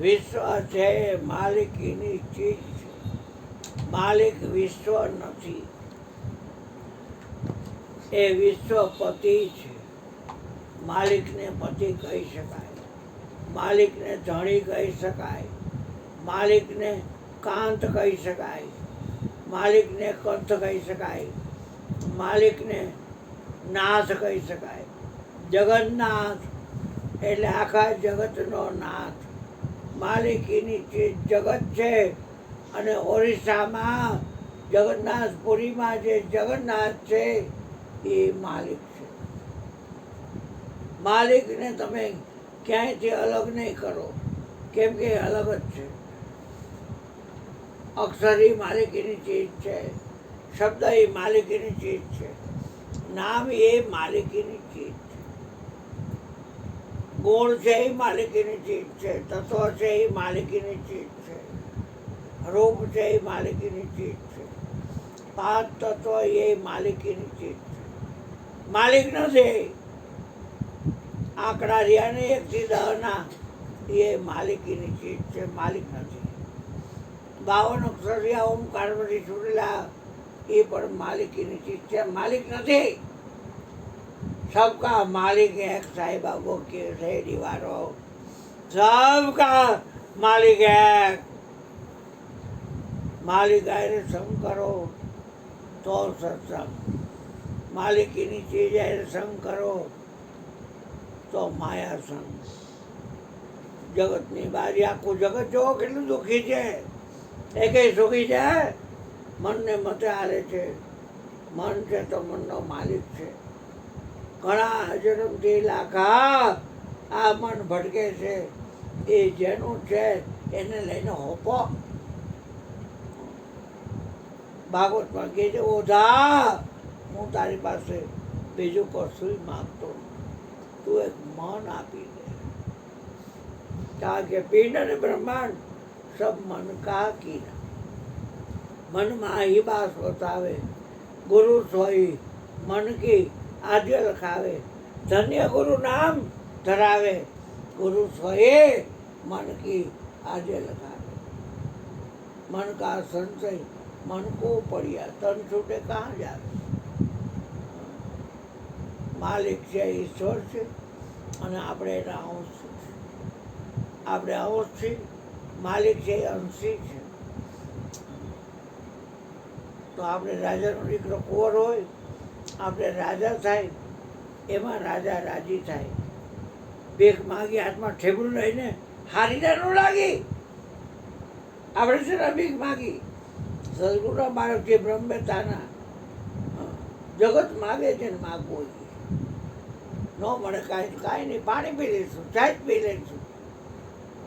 વિશ્વ છે માલિકીની ચીજ છે. માલિક વિશ્વ નથી, એ વિશ્વપતિ છે. માલિકને પતિ કહી શકાય, માલિકને ધણી કહી શકાય, માલિકને કાંત કહી શકાય, માલિકને કંથ કહી શકાય, માલિકને નાથ કહી શકાય. જગન્નાથ એટલે આખા જગતનો નાથ. માલિકીની ચીજ જગત છે. અને ઓરિસ્સામાં જગન્નાથપુરીમાં જે જગન્નાથ છે એ માલિક છે. માલિકને તમે ક્યાંયથી અલગ નહીં કરો, કેમ કે એ અલગ જ છે. અક્ષર એ માલિકીની ચીજ છે, શબ્દ એ માલિકીની ચીજ છે, નામ એ માલિકીની ચીજ છે, ગુણ છે એ માલિકીની ચીજ છે, તત્વ છે એ માલિકીની ચીજ છે, રૂપ છે એ માલિકીની ચીજ છે, પાંચ તત્વ એ માલિકીની ચીજ છે. માલિક નથી. આંકડા રહ્યા ને 1 થી 10 ના, એ માલિકીની ચીજ છે, માલિક નથી. 52 અક્ષર રહ્યા ઓમકારમાંથી છૂટેલા, એ પણ માલિકીની ચીજ છે, માલિક નથી. सबका मालिक है साईं बाबू के रेडी वालों, सबका मालिक है. मालिक आए संग करो तो सत्संग, मालिकीની ચીજ આए સંગ કરો તો માયા સંગ. જગતની બારી આખું જગત જો કેટલું દુઃખી છે, એકેય સુખી છે? મનને મતે હાલે છે. મન છે તો મનનો માલિક છે. ઘણા જન્મથી લાખા આ મન ભટકે છે, એ જેનું છે એને લઈને હોપો. ભાગવતમાં કહે છે, ઓધા હું તારી પાસે બીજું કશું માગતો, તું એક મન આપી દે. કારણ કે પિંડ અને બ્રહ્માંડ સબ મન કા કીના. મનમાં ही बात बतावे, गुरु सोई मन की आद्य लखावे. धन्य गुरु नाम धरावे, गुरु सोए मन की आद्य लखावे. मन का संशय मन को पड़िया, तन छूटे कहाँ जावे. માલિક છે ઈશ્વર છે, અને આપણે એના અંશ છે. આપણે અંશ છીએ, માલિક છે અંશી છે. તો આપણે રાજાનો દીકરો કુંવર હોય, આપણે રાજા થાય, એમાં રાજા રાજી થાય. ભીખ માગી હાથમાં ઠેબડું લઈને હારીને ન લાગી. આપણે છે ભીખ માગી. સદગુરુના બાળક છે બ્રહ્મતાના, જગત માગે છે ને માગવું ન મળે કાંઈ કાંઈ નહીં. પાણી પી લઈશું, ચાય પી લઈશું,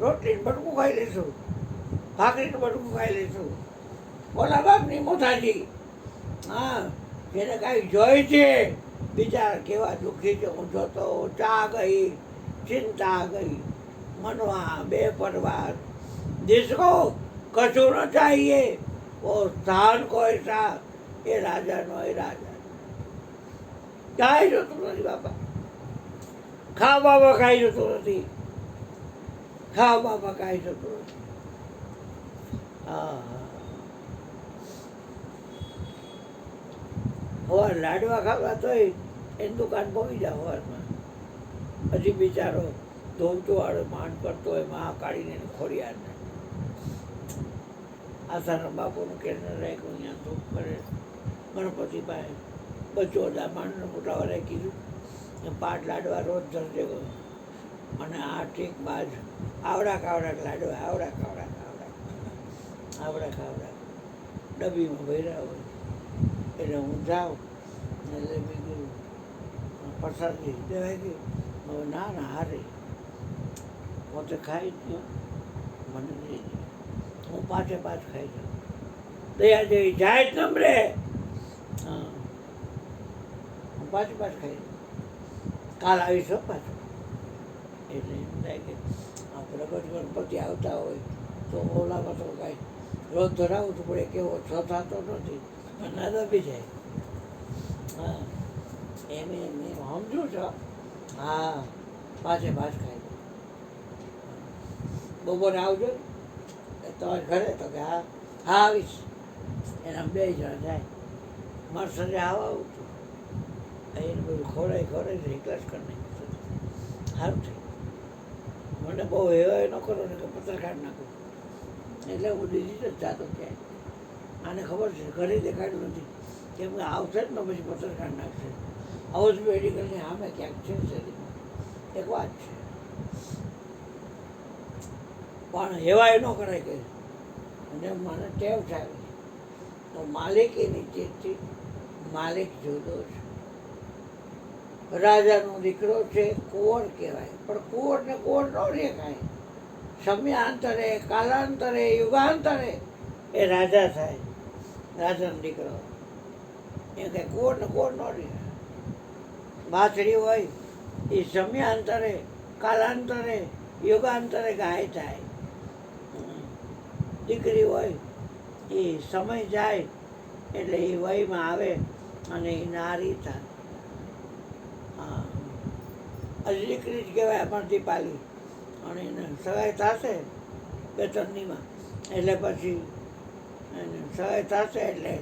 રોટલીનું બટકું ખાઈ લઈશું, ભાખરીનું બટકું ખાઈ લઈશું. બોલા બાપની મોથાજી. હા, જેને કાંઈ જોઈ છે, બિચાર કેવા દુઃખી છે. હું જોતો ચા ગઈ, ચિંતા ગઈ, મનવા બેપરવાહ. जिसको कछु न चाहिए वो स्थान को ऐसा, એ રાજાનો એ રાજા. કાંઈ જોતું નથી બાપા. ખાવા બાપા કાંઈ જોતું નથી. ખાવા બાપા કાંઈ જોતું નથી. હા, હવાર લાડવા ખાવા તોય એની દુકાન પહોંચી જાય હવારમાં. પછી બિચારો ધોમતું વાળો માંડ કરતો હોય, માં કાઢીને ખોડિયાને. આસારામ બાપુનું કેન્દ્ર રાખ્યું, અહીંયા ધૂપ કરે. ગણપતિ પાસે બચ્ચો માંડને મોટાવાળાએ કીધું કે 5 લાડવા રોજ ધરજે. અને આ ઠીક બાજ આવડા કાવડા લાડવા, આવડા કાવડા આવડા કાવડા ડબ્બીમાં ભર્યા હોય. એટલે હું જાઉં એટલે મેં કીધું પ્રસાદી દેવાય ગઈ. હવે ના ના હારે પોતે ખાઈ જ ગયો, મને દઈ દે. હું પાછે ખાઈ જાઉં. દયા જેવી જાય જ નમરે. હા, હું પાછે ખાઈ જાઉં. કાલ આવીશ પાછો. એટલે એમ થાય કે આ પ્રગટ ગણપતિ આવતા હોય તો ઓલામાં તો કાંઈ રોજ ધરાવવું તો પડે, કેવો છ થતો નથી, ના દબી જાય. હા, એમ સમજુ છો. હા, પાછે ખાઈ જાઉં. બપોરે આવજો તમારે ઘરે તો કે હા હા આવીશ. એના 2 જણા જાય. મારે સંજે આવું છું એને બધું ખોરાઈ એકલા જ કરી નાખ્યું. સારું થયું. મને બહુ એવા ન કરો ને કે પત્રકાર નાખો એટલે હું દીધી જ જાતો ક્યાંય. આને ખબર છે ઘરે દેખાડ્યું નથી કેમ કે આવશે જ ને પછી પત્રકાર નાખશે. હાઉસ મેડિકલની સામે ક્યાંક છે શરીરમાં એક વાત છે પણ એવા ન કરાય કે અને મને ટેવ થાય તો માલિક એની ચીજથી માલિક જુદો છે. રાજાનો દીકરો છે કુંવર કહેવાય પણ કુંવરને કુંવર ન રહે કાંઈ. સમયાંતરે કાલાંતરે યુગાંતરે એ રાજા થાય. રાજાનો દીકરો એ કંઈ કુંવરને કુંવર ન રહે. વાછડી હોય એ સમયાંતરે કાલાંતરે યુગાંતરે ગાય થાય. દીકરી હોય એ સમય જાય એટલે એ વયમાં આવે અને એ નારી થાય. હજી દીકરી જ કહેવાય અમરથી પાલી અને એને સગાઈ થશે 2-3 એટલે પછી એને સગાઈ થશે એટલે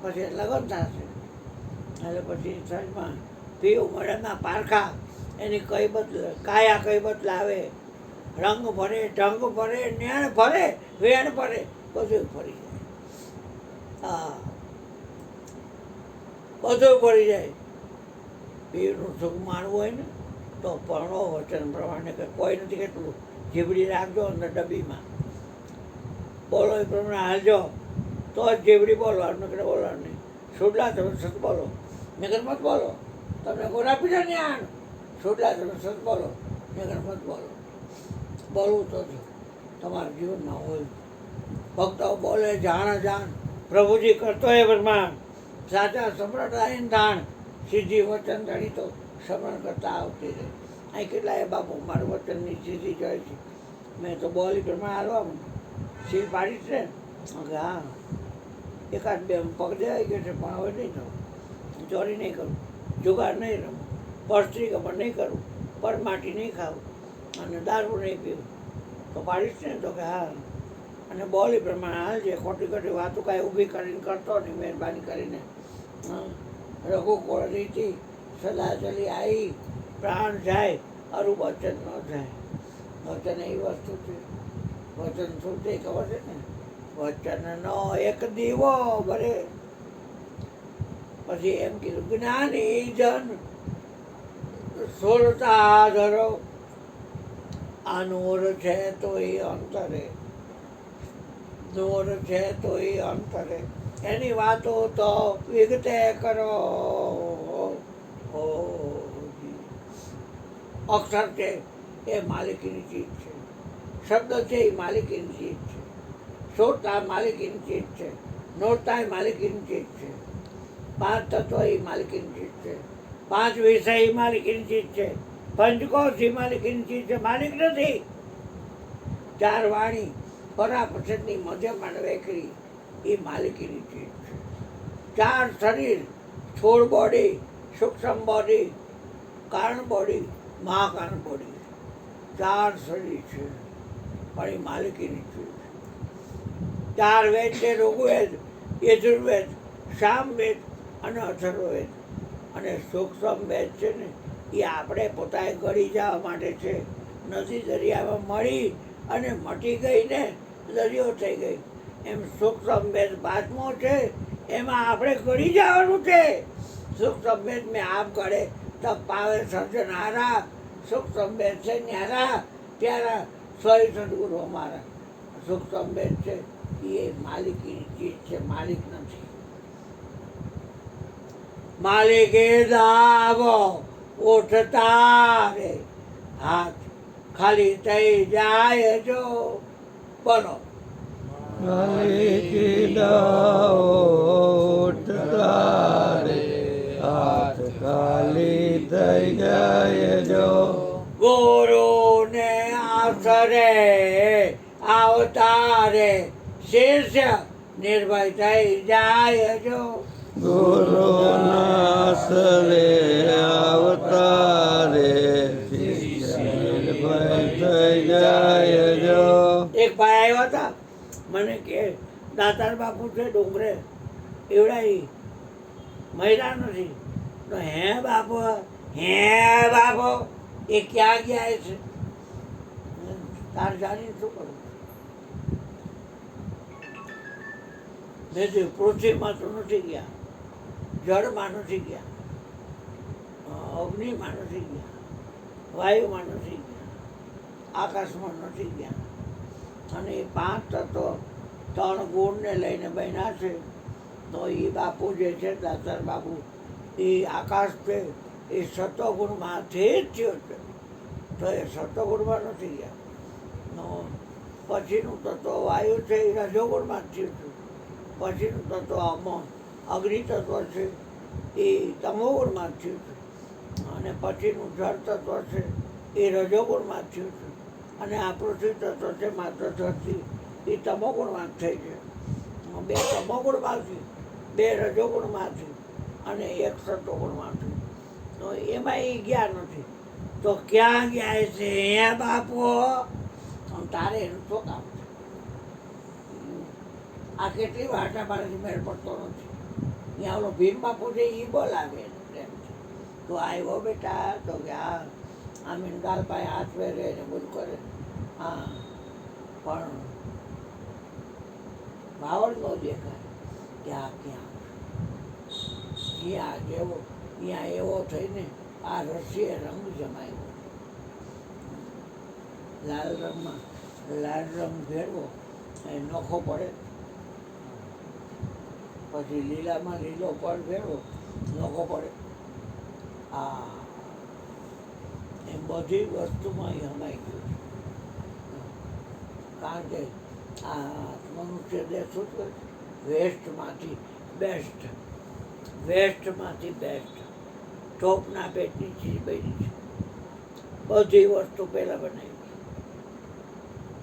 પછી લગ્ન થશે એટલે પછી સજમાં પીવું મળેના પારખા એની કઈ બદલે કાયા કઈ બદલાવે રંગ ભરે ઢંગ ભરે નેણ ભરે વેણ ભરે બધું ફરી જાય. હા બધું ફરી જાય. પીરનું સુખ માણવું હોય ને તો પરણો વચન પ્રમાણે કે કોઈ નથી કેટલું જીબડી રાખજો અંદર ડબ્બીમાં બોલો એ પ્રમાણે હાલજો તો જ જીબડી બોલવાનું નકર બોલવાનું નહીં. છોડલા તમે સત બોલો નગર મત બોલો. તમને ગોરા પીડા ને આણ છોડલા તમે સત બોલો નગર મત બોલો. બોલવું તો જ તમારા જીવનમાં હોય. ભક્તો બોલે જાણ પ્રભુજી કરતો એ પ્રમાણ સાચા સમ્રાટ આઈન દાણ સીધી વચન ધણી તો સ્મરણ કરતા આવતી રહે. અહીં કેટલાય બાપુ મારું વચનની સીધી જાય છે. મેં તો બોલી પ્રમાણે હાલવા સીલ પાડી છે કે હા 1-2 પગ દેવાઈ ગયો છે પણ હવે નહીં થવું. ચોરી નહીં કરું, જુગાર નહીં રમું, પરસ્ત્રી કપડ નહીં કરું, પરમાટી નહીં ખાવું અને દારૂ નહીં પીવું. તો પાડીશ ને તો કે હા. અને બોલી પ્રમાણે હાલજે. ખોટી વાતો કાંઈ ઊભી કરીને કરતો નહીં. મહેરબાની કરીને રઘુકુળ રીતિ સદા ચલી આવી પ્રાણ જાય અરુ વચન ન જાય. વચન એવી વસ્તુ છે. વચન શું છે ખબર છે ને? વચનનો એક દીવો ભરે. પછી એમ કીધું જ્ઞાની જન સુરતા ધરો આ નૂર છે તો એ અંતરે નૂર છે તો એ અંતરે એની વાતો તો વિગતે કરો. અક્ષર છે એ માલિકીની ચીજ છે. શબ્દ છે એ માલિકીની ચીજ છે. શ્રોતા માલિકીની ચીજ છે. નોરતા એ માલિકીની ચીજ છે. 5 તત્વ એ માલિકીની ચીજ છે. 5 વિષય એ માલિકીની ચીજ છે. પંચકોશ એ માલિકીની ચીજ છે. માલિક નથી. 4 વાણી પરાપસદની મધ્યમાં વેકરી એ માલિકીની ચીજ છે. 4 શરીર સ્થૂળ બોડી, સૂક્ષ્મ બોડી, કારણ બોડી, મહાકારણ બોડી. 4 શરીર છે પણ એ માલિકીની ચીજ છે. 4 વેદ છે. ઋગ્વેદ, યજુર્વેદ, સામવેદ અને અથર્વવેદ. અને સૂક્ષ્મ વેદ છે ને એ આપણે પોતાએ ગળી જવા માટે છે. નદી દરિયામાં મળી અને મટી ગઈ ને દરિયો થઈ ગઈ એમ સૂક્ષ્મ વેદ 5મો છે. એમાં આપણે ગળી જવાનું છે. સૂક્ષ્મ વેદ મેં આપ ગળે તબ પાવે સર્જનહારા. સૂક્ષ્મ વેદ છે ન્યારા પ્યારા સોય સદગુરુ અમારા. સૂક્ષ્મ વેદ છે એ માલિકીની ચીજ છે. માલિક નથી. માલિકે દાવો ઉઠતા રે હાથ ખાલી થઈ જાય જો. બોલો માલિકી દાવો ઉઠતા રે હાથ ખાલી થઈ જાય જો. ગુરુને આસરે આવતારે શિષ્ય નિર્ભય થઈ જાય જો. ગુરુના સરે અવતારે શિષ્ય નિર્ભય થઈ મને કે દાતાર બાપુ છે ડુંગરે એવડા મહિલા નથી તો હે બાપો એ ક્યાં ગયા છે તાર જાણીને શું કરું નથી પૃથ્વીમાં તો નથી ગયા જળમાં નથી ગયા અગ્નિમાં નથી ગયા વાયુમાં નથી ગયા આકાશમાં નથી ગયા અને એ 5 તત્વો 3 ગુણને લઈને બન્યા છે તો એ બાપુ જે છે દાતાર બાપુ એ આકાશ છે એ સત્વગુણમાંથી જ થયો છે તો એ સત્વગુણમાં નથી ગયા પછીનું તત્વ વાયુ છે એ રજોગુણમાં જ થયું છે પછીનું તત્વ અગ્નિ તત્વ છે એ તમોગુણમાં જ થયું છે અને પછીનું જળ તત્વ છે એ રજોગુણમાં જ થયું છે અને આ પૃથ્વી તત્વ છે માત્ર ધરતી એ તમોગુણમાં જ થઈ છે 2 તમોગુણમાંથી 2 રજોગુણમાંથી અને 1 સત્વગુણમાંથી તો એમાં એ ગયા નથી તો ક્યાં ગયા છે હે બાપુ તારે એનું શું કામ છે આ કેટલી વાટા મારાથી મેળ પડતો નથી ત્યાં ઓલો ભીમ બાપુ છે એ બોલાવે પ્રેમ છે તો આવ્યો બેટા તો કે હા આમીન ગાલ પાસે હાથ ફેરે ને બધું કરે હા પણ બાવળ નો દેખાય કે આ ક્યાં ત્યાં જેવો ત્યાં એવો થઈને આ રસીએ રંગ જમાયો લાલ રંગ ભેળવો એ નોખો પડે પછી લીલામાં લીલો પડ ભેળવો નોખો પડે એ બધી વસ્તુમાં એ હમાઈ ગયું છે કારણ કે આ મનુષ્ય દેશ શું કરે વેસ્ટમાંથી બેસ્ટ ટોપના પેટની ચીજ બની છે બધી વસ્તુ પહેલાં બનાવી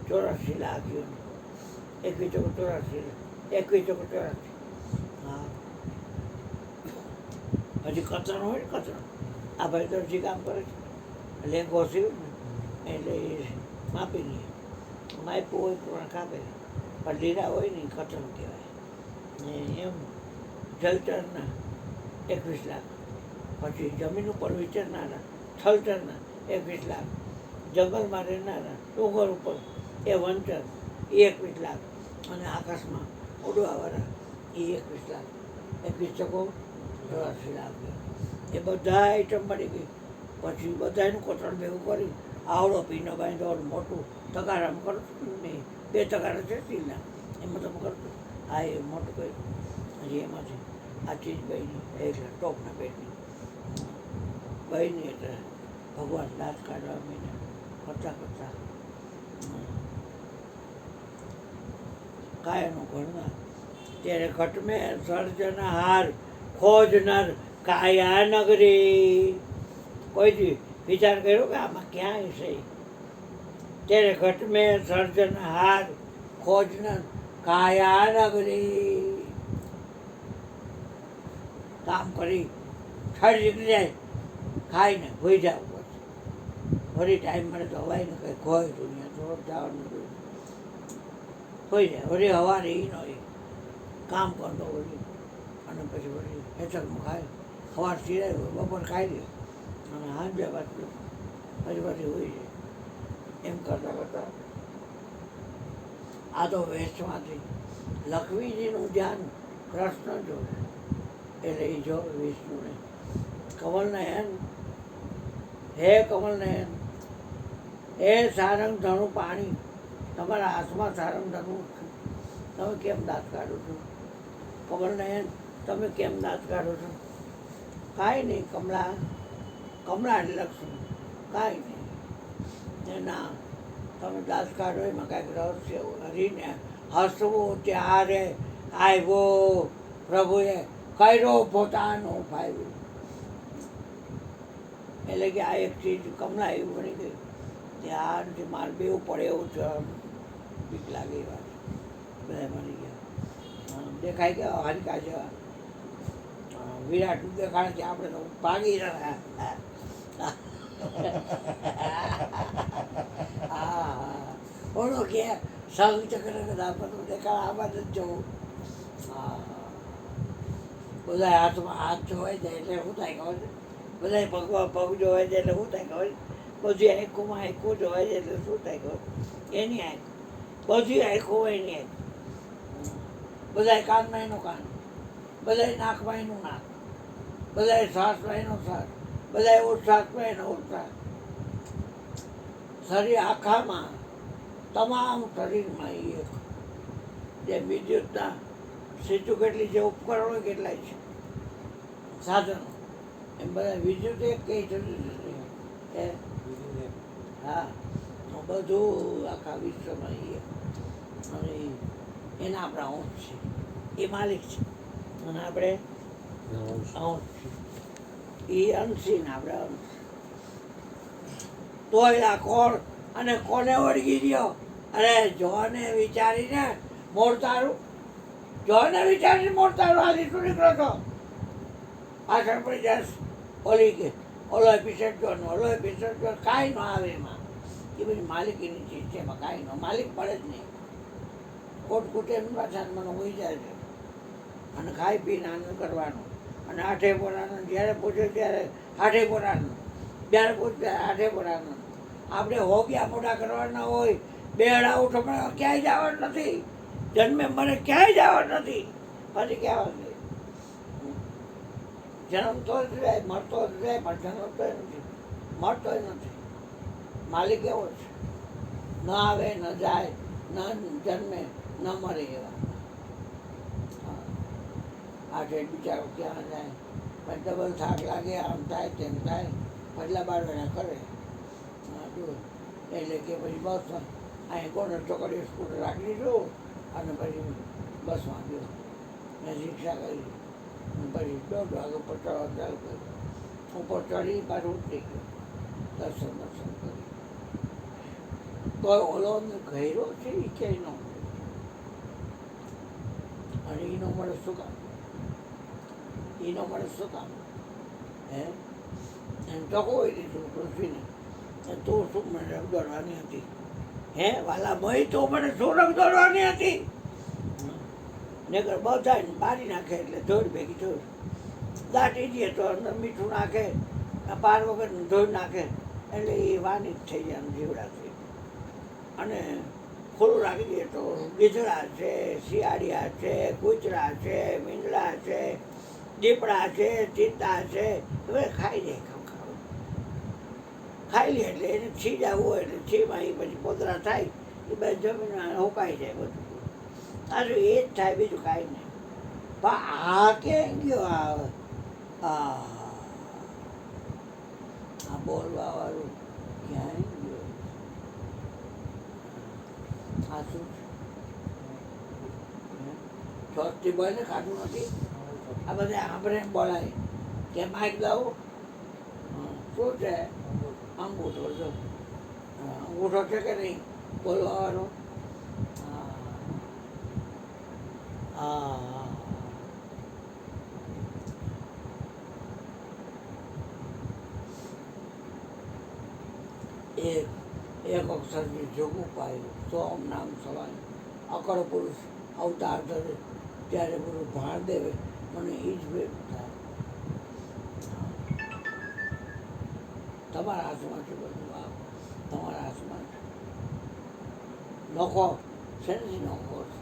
84 લાખ યુનિટ 2184 હા હજી કચરો હોય ને કચરો આ ભાઈ દરજી કામ કરે છે એટલે ઘોસ્યું ને એટલે એ માપી લઈએ માપ્યું હોય પ્રમાણે કાપે પણ લીલા હોય ને કચરો કહેવાય ને એમ જલચરના 21 લાખ પછી જમીન ઉપર વિચરનારા થલચરના 21 લાખ જંગલમાં રહેનારા ડુંગર ઉપર એ વંચર એ 21 લાખ અને આકાશમાં ઉડવાવાળા એ 21 લાખ 21 ચકો 84 લાખ એ બધા આઈટમ મળી ગઈ પછી બધાનું કોતરણ ભેગું કરી આવડો પીનો બાંધો મોટું તગારામ કરતું નહીં 2 તગારા છે સ્ટીલના એમાં તમે કરતું હા એ મોટું કર્યું હજી એમાંથી આ ચીજ બની એટલે ટોપના પેટની બની એટલે ભગવાન દાંત કાઢવા મહિને કરતા કાયાનું ઘડનાર ત્યારે ઘટમે સર્જનહાર ખોજનર કાયા નગરી કોઈ વિચાર કર્યો કે આમાં ક્યાં છે ત્યારે ઘટમે સર્જનહાર ખોજનર કાયા નગરી કામ કરી ઠરી નીકળી જાય ખાઈને હોઈ જવું પડશે વળી ટાઈમ મળે તો હવાય ને કંઈ ખોય દુનિયા થોડોક જવાનું હોઈ જાય વળી હવારે એ ન કામ કરતો વળી અને પછી વળી હેઠળમાં ખાય સવાર સિરાય હોય બપોર ખાઈ લે અને સાંજે પાછું પછી હોઈ જાય એમ કરતા આ તો વેસ્ટમાંથી લક્ષ્મીજીનું ધ્યાન કૃષ્ણ જોડે એટલે એ જો વિષ્ણુને કમલનયન હે કમલનયન હે સારંગ ધણું પાણી તમારા હાથમાં સારંગ ધણું તમે કેમ દાંત કાઢો છો કમલનયન તમે કેમ દાંત કાઢો છો કાંઈ નહીં કમળા એટલે લક્ષ્મી કાંઈ નહીં ના તમે દાંત કાઢો એમાં કાંઈક રહસ્ય હરીને હસવું ત્યારે આવ્યો પ્રભુએ કર્યો પોતાનું ફાયદો એટલે કે આ એક ચીજ કમલા એવું બની ગઈ ત્યાં મારે બેવું પડે એવું છે બીક લાગે એ વાત બધા મળી ગયા દેખાય કે હારિકા જેવા વિરાટ દેખાડે છે આપણે તો ભાગી રહ્યા હા ઓળો કે સહચક્ર ગદાપતિ દેખાય આમાં જ જવું. હા, બધા હાથમાં હાથ જોવાઈ જાય એટલે શું થાય ખબર છે? બધા પગમાં પગ જોવાઈ જાય એટલે શું થાય ખબર છે? બધી આંખોમાં આંખો જોવાઈ જાય એટલે શું થાય ખબર? એની આંખ, બધી આંખો એની આંખ, બધા કાનમાં એનું કાન, બધા નાકમાં એનું નાક, બધા શ્વાસમાં એનો શ્વાસ, બધા ઉચ્છ્વાસમાં એનો ઉચ્છ્વાસ. શરીર આખામાં, તમામ શરીરમાં એક જે વિદ્યુતના સીધું કેટલી જે ઉપકરણો કેટલાય છે સાધનો, એમ બધા વિદ્યુત એક કઈ છે. હા, બધું આખા વિશ્વમાં એ અને એના આપણા અંશ છે, એ માલિક છે અને આપણે અંશ છે. એ અંશી ને આપણે અંશ. તોય આ કોણ અને કોને વળગી ગયો? અરે જોને વિચારીને મોરતારું, જોને વિચારીને મોરતારું આજે શું નીકળો છો? પાછળ પડી જાય ઓલી કે ઓલો એપિસોડ જો ને ઓલો એપિસોડ જો, કાંઈ ન આવે એમાં. એ બધી માલિકીની ચીજ છે, એમાં કાંઈ ન માલિક પડે જ નહીં. કોટ કુટેમ પાછા મને હોઈ જાય છે અને ખાઈ પીને આનંદ કરવાનું. અને આઠે પોરાનું જ્યારે પૂછે ત્યારે આઠે પોરાનું, જ્યારે પૂછે ત્યારે આઠે પોરાનું. આપણે હોગ્યા મોટા કરવાના હોય, બેડા ઉઠો પણ ક્યાંય જવાનું નથી. જન્મે મને ક્યાંય જવાનું નથી. પછી કહેવાનું નથી. જન્મ તો જ જાય, મળતો જ જાય, પણ જન્મતો નથી, મળતો નથી. માલિક એવો છે, ન આવે ન જાય, ન જન્મે ન મરે એવા. આઠે બિચારો ક્યાં જાય? પણ ડબલ થાક લાગે, આમ થાય તેમ થાય, પટલા બાળવાના કરે. એટલે કે પછી બસમાં અહીં કોને ચોકડીએ સ્કૂટર રાખી દીધું અને પછી બસમાં ગયો ને રિક્ષા કરી. પછી 1:30 વાગે ઉપર ચડવા ચાલુ કર્યું. ઉપર ચડી પાછું ઉતરી ગયો, દર્શન કરી. તો ઓલો ઘેરો છે એ ક્યાંય ન મળે. અને એનો મળે શું કામ? એનો મળે શું કામ? હે એમ તો કોઈ દીધું પૃથ્વીને, તું શું મને રગ દોડવાની હતી? હે વાલા ભાઈ, તું મને શું રગ દોડવાની હતી? નગર બધા બારી નાખે એટલે ધોળ ભેગી ધોળ. દાટી દે તો અંદર મીઠું નાખે, પાર વગર ધોઈ નાખે એટલે એ વાની જ થઈ જાય, જીવડાથી. અને ખોલું રાખી દે તો ગીધડા છે, શિયાળિયા છે, કૂતરા છે, મીંદડા છે, દીપડા છે, ચિત્તા છે, હવે ખાઈ જાય. ખાઈ લે એટલે એને છી જવું હોય એટલે છીમાં એ પછી પોતરા થાય, એ બધી જમીન હોકાઈ જાય બધું. આજુ એ જ થાય, બીજું કાંઈ નહીં. પણ આ ક્યાં ગયો? આ બોલવા વાળું ક્યાંય ગયો? આ શું ચોથી બોલે ખાધું નથી? આ બધા સાંભળે એમ બોલાય કે માઇક લાવું. શું છે? અંગૂઠો જો, અંગૂઠો છે કે નહીં બોલવા વાળો? એક અક્ષરથી જોગું પાયું, સોમ નામ સવાય અકળ પુરુષ અવતાર ધરે, ત્યારે બધું ભાર દેવે મને એ જ ભેટ થાય. તમારા હાથમાં છે બધું, આ તમારા હાથમાં છે. નોખો શેનાથી નોખો છે?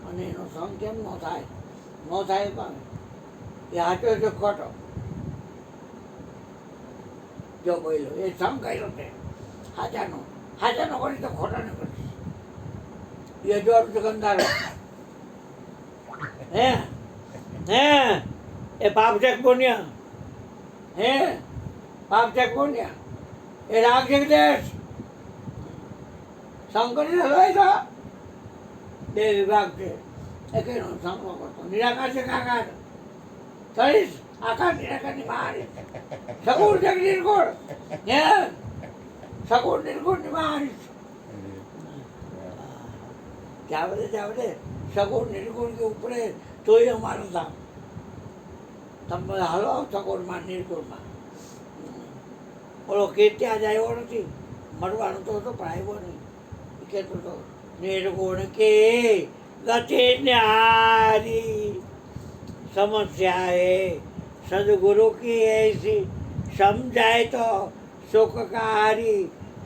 અને એનો સંગ કેમ ન થાય? ન થાય પણ એ હાચો છે ખોટો? જો બોલો એ સંગ કર્યો છે હાચાનો, હાચાનો કરી તો ખોટાને કરી. એ જો દુકાનદાર હે હે એ પાપ છે પુણ્ય? હે પાપ છે પુણ્ય? એ રાગ છે દેશ? સંકરી હલવાય તો બે વિભાગ છે. એક એનો સંકલો કરતો નિરાકાર છે કાકાર થઈશ આકાર નિરાકારની બહાર સગુણ છે નિર્ગુણ. હે સગુણ નિર્ગુણની બહાર જ્યાં બધે સગુણ નિર્ગુણ કે ઉપરે તોય અમારું ધામ. તમે બધા હલો સગુણમાં નિર્ગુણમાં. ઓલો કે ત્યાં જ આવ્યો નથી, મળવાનું તો હતો પણ આવ્યો નહીં. કહેતો હતો નિર્ગુણ કે ગતિ न्यारी समस्या है सदगुरु की ऐसी समझाए तो सुखकारी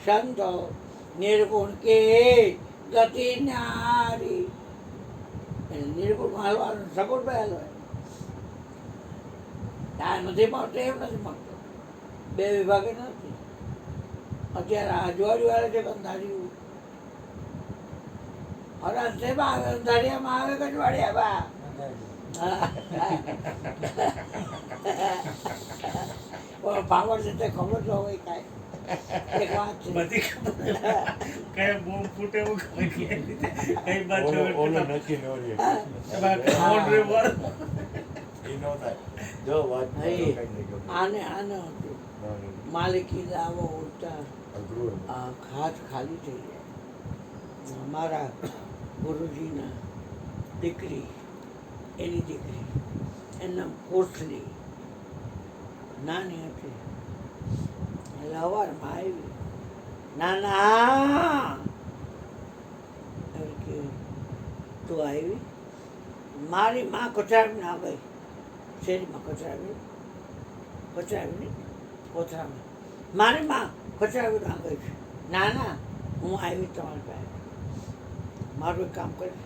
संतो निर्गुण के गति न्यारी નિર્ગુણ હાલવાનું સગુણ ભાઈ હાલવાય આ નથી મળતો એમ નથી મળતો બે વિભાગે નથી અત્યારે આ અજવાળીવાળા છે અંધારિયું રસ્તેમાં આવે અંધારિયામાં આવે કજવાડિયામાં પાવર છે તે ખબર ન હોય કાંઈ એક વાત છે બધી ખબર કઈ બોમ્બ ફૂટે એવું કઈ બાજુ ઓલો નક્કી ન રહે એમાં કોણ રે વર એ ન થાય જો વાત નહીં. કઈ નહીં ગમે. આને હતું માલિકી લાવો ઉડતા અઘરું એમ. આ ખાત ખાલી થઈ જાય મારા ગુરુજીના દીકરી એની દીકરી એના કોથળી નાની હતી એટલે અવારમાં આવી નાના કે તું આવી મારી માં કચરાવીને આ ગઈ શેરીમાં કચરાવીને કોથળામાં મારી માં કચરાવીને આ ગઈ છે નાના હું આવી તમારી પાસે મારું એક કામ કરીશ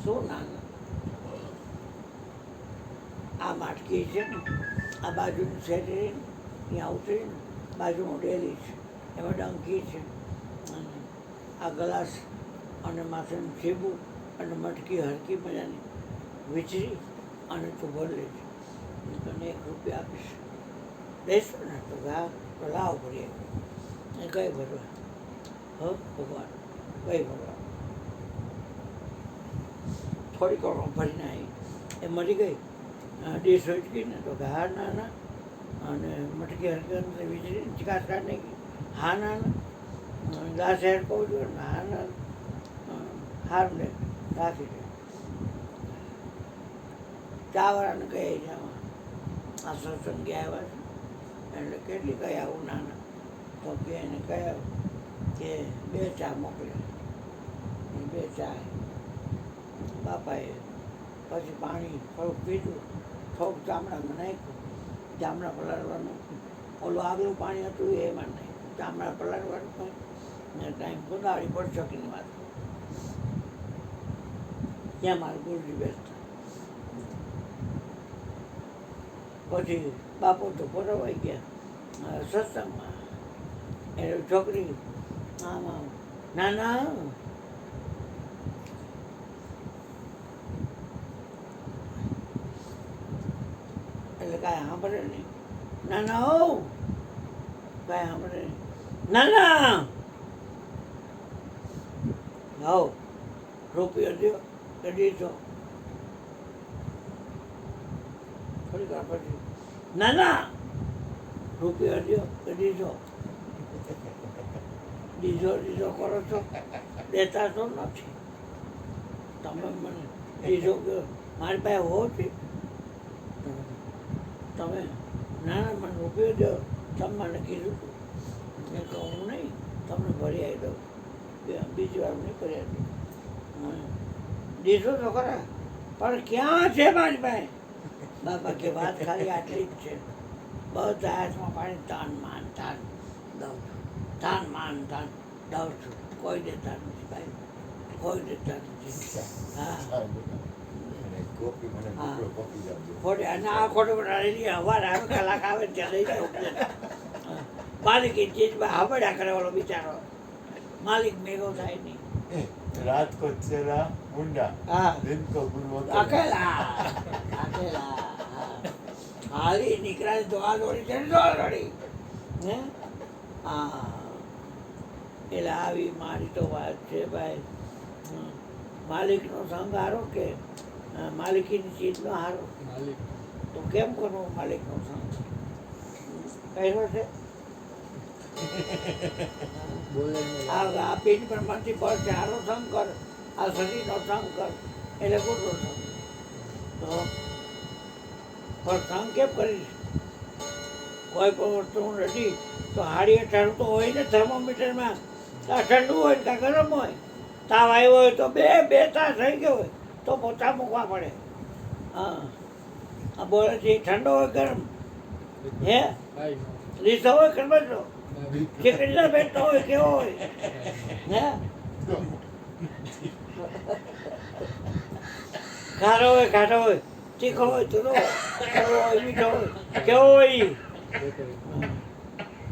શું નાના આ માટકી છે ને આ બાજુનું શેરી ત્યાં ઉતરીને બાજુમાં ડેલી છે એમાં ડંકી છે અને આ ગ્લાસ અને માથેનું સીબું અને મટકી હરકી મજાની વીચરી અને તું ભરી લેજે હું તને ₹1 આપીશ દેશો ને તો હા તો લાવ ભરીએ એ કઈ ભરવા ભગવાન કઈ ભરવા થોડીક વાર ભરીને આવી એ મરી ગઈ ડીશ ઉચકી ને તો કે હા ના ના અને મટકી હરકી વીજળી ચિકાસ કાઢ નાખી હા ના ના દાસ હેર કહું છું ને હા ના હારું ને રાખી દે ચાવાળાને કહે જવા આ સત્સંગી આવ્યા છે એટલે કેટલી કહી આવું નાના તો કે એને કહ્યું કે 2 ચા મોકલે 2 ચા બાપાએ પછી પાણી થોડુંક પીધું થોડુંક ચામડામાં નાખ્યું ચામડા પલાળવાનું ઓલું આગલું પાણી હતું એમાં નાખ્યું ચામડા પલાળવાનું પણ ને ટાઈમ કુંદાળી પડ શકીને વાત ત્યાં મારું ગુરુજી બેસતા પછી બાપુ તો ફરવાઈ ગયા સત્સંગમાં એટલે છોકરી આમાં નાના એટલે કાંઈ સાંભળે નહીં નાના હો કાંઈ સાંભળે નહીં નાના હો રૂપિયો દો કે દીધો થોડીક વાર પછી નાના રૂપિયો દો કે દીધો દીધો કરો છો દેતા તો નથી તમે મને દીધો કે મારી પાસે હોવ છે તમે નાના મને રૂપિયો દો તમે મને કીધું મેં કહું હું નહીં તમને ભરી આવી દઉં બીજી વાર નહીં કરી આપી દીધો તો ખરા પણ ક્યાં છે મારી પાસે બાપા કે વાત ખાલી આટલી જ છે બધા હાથમાં પાણી તાન માન તાન દઉં છું તાન માન તાન દઉં છું કોઈ દેતા નથી ભાઈ કોઈ દેતા નથી હા અને કોપી મને હા. ટુકડો કોપી આપજો. ખોટે અને આ ખોટું બનાવેલી હવાર આવે કલાક આવે ત્યાં લઈ જાઉં માલિકી ચીજમાં હબડા કરે ઓલો બિચારો માલિક ભેગો થાય નહીં रात को चला मुंडा हाँ। दिन को गुरु અકેલા હાલી નીકળ્યા દોડા દોડી છે દોડા દોડી હે હા એટલે આવી મારી તો વાત છે ભાઈ માલિકનો સંગ હારો કે માલિકીની ચીજનો હારો તો કેમ કરવો માલિકનો સંગ કહ્યો છે આ પીઠ પર માંથી પર ચારો સંગ કર આ શરીરનો સંગ કર એટલે ખોટો સંગ તો પણ સંગ કેમ કરીશ કોઈ પણ વસ્તુ નથી તો હાડી અઠારું તો હોય ને થર્મોમીટરમાં કાં ઠંડુ હોય ને કાં ગરમ હોય. તાવ આવ્યો હોય તો બે તાસ થઈ ગયો હોય તો પોતા મૂકવા પડે. હા આ બોલે છે ઠંડો હોય ગરમ હે રીસો હોય ખબર ચીકડીના બેઠતો હોય કેવો હોય હે ખારો હોય ખાટો હોય તીખો હોય તુરો હોય કડવો હોય મીઠો હોય કેવો હોય ઈ?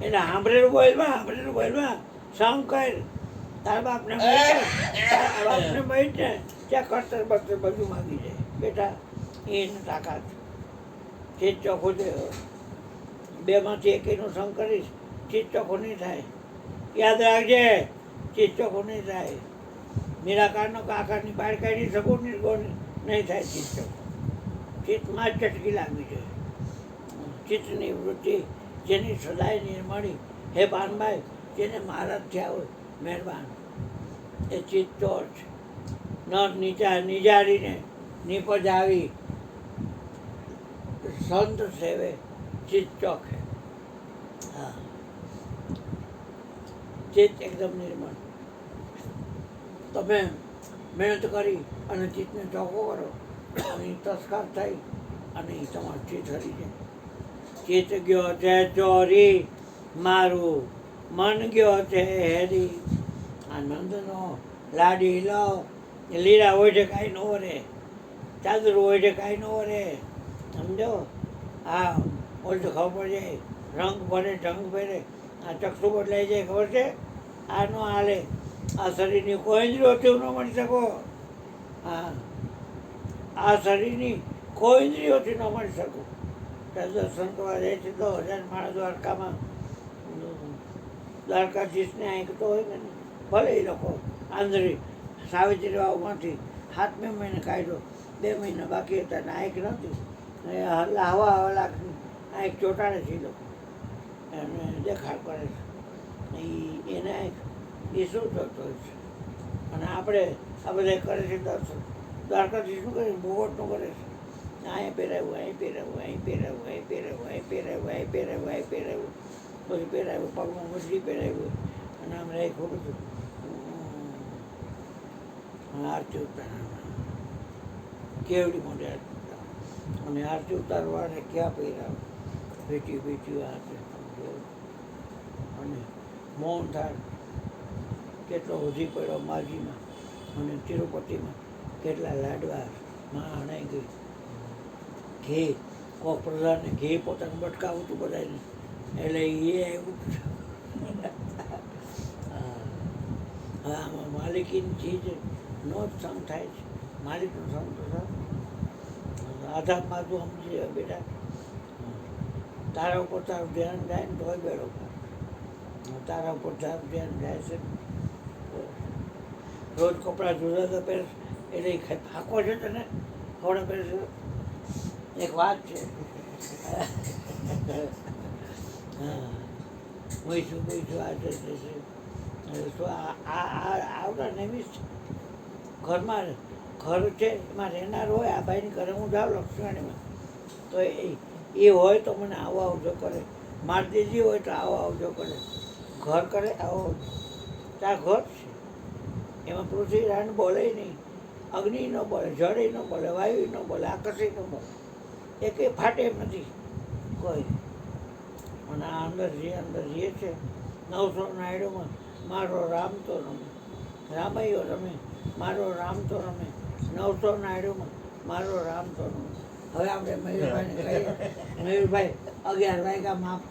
એને સાંભળેલું બોલમાં શંકર તારા બાપને મહીને ત્યાં કરતર બરતર બધું માગી જાય બેટા એને તાકાત ચીજ ચોખ્ખું છે. બેમાંથી એકેયનું સંગ કરીશ ચીજ ચોખ્ખું નહીં થાય. યાદ રાખજે ચીજ ચોખ્ખું નહીં થાય. નિરાકારનો કાકારની બહાર કાઢી શકું નિર્ગુણ નહીં થાય ચીજ ચોખ્ખું. ચિત્તમાં જ ચટકી લાગવી જોઈએ. ચિત્તની વૃત્તિ જેની સદાય નિર્મળી હે પાનભાઈ જેને મહારાજ થયા હોય મહેરબાન એ ચિત્ત ચોર છે. ન નિજારીને નિપજ આવી સંત સેવે ચિત્ત ચોક હે. હા ચિત્ત એકદમ નિર્મળ. તમે મહેનત કરી અને ચિત્તને ચોખ્ખો કરો અને તસ્કાર થઈ અને તમારું ચિત્ત હરી જાય. ચિત્ત ગયો છે ચોરી મારું મન ગયો છે હેરી. આનંદનો લાડી લો લીલા હોય છે કાંઈ નો રે ચાદરું હોય છે કાંઈ નો રે સમજો. હા ઓલ તો ખબર જાય રંગ ભરે ઢંગ ભરે આ ચક્ષુ બદલાઈ જાય ખબર છે. આ નો હાલે. આ શરીરની કોઈ ઇન્દ્રિયોથી ન મળી શકો. હા આ શરીરની કોઈ ઇન્દ્રિયોથી ન મળી શકું. ત્યાં દર્શન કરવા જાય છે તો 1000 માણસ દ્વારકામાં દ્વારકાધીશને આંકતો હોય ને ભલે એ લોકો આંધળી સાવિત્રી વાવમાંથી 7મે મહિને કાઢ્યો 2 મહિના બાકી હતા ને આંક નથી. હવા લાખની આંક ચોંટાડે છે એ લોકો એને દેખાડ કરે છે એને આંક એ શું થતો હોય છે. અને આપણે આ બધા કરે છે દર્શન દ્વારકાધીશનું કરે બોગટનું કરે છે. અહીં પહેરાવ્યું અહીં પહેરાવ્યું અહીં પહેરાવ્યું અહીં પહેરાવ્યું અહીં પહેરાવ્યું અહીં પહેરાવ્યું અહીં પહેરાવ્યું પછી પહેરાવ્યું પગમાં મછલી પહેરાવ્યું અને આમ રાખ્યું બધું. આરતી ઉતારવા કેવડી મોટી આરતી ઉતાર અને આરતી ઉતારવાને ક્યાં પહેરાવે બેટી હાથે અને મૌન થાય. કેટલો વધી પડ્યો માજીમાં અને તિરુપતિમાં કેટલા લાડવા માં અણાઈ ગઈ. ઘી કોક પ્રધાનને ઘી પોતાનું બટકાવું હતું બધાને એટલે એ આવ્યું. હા આમાં માલિકીની ચીજ નો જ સંગ થાય છે. માલિકનો સંગ તો થાય. આધારમાં તું સમજી બેટા તારા ઉપર તારું ધ્યાન જાય ને તોય બેડો તારા ઉપર તારું ધ્યાન જાય છે. રોજ કપડાં જુદા જુદા પહેરે એટલે ફાંકો છે તને થોડા પહેરે છે. એક વાત છે હા મૂઈશું આ શું આવતા નિમિષ ઘરમાં ઘર છે એમાં રહેનાર હોય. આ ભાઈની ઘરે હું જાઉં લક્ષ્મણીમાં તો એ હોય તો મને આવો આવજો કરે. મારદેજી હોય તો આવો આવજો કરે. ઘર કરે આવો ત્યાં ઘર છે એમાં પૃથ્વીરાજ બોલે નહીં. અગ્નિ ન બોલે જળ ન બોલે વાયુ ન બોલે આકાશ ન બોલે એ કંઈ ફાટે એમ નથી કોઈ. અને આ અંદર જે છે 999માં મારો રામ તો રમે રામૈયો રમે મારો રામ તો રમે 999માં મારો રામ તો રમે. હવે આપણે મયુરભાઈને કહીએ મયુરભાઈ 11 વાગ્યા માફ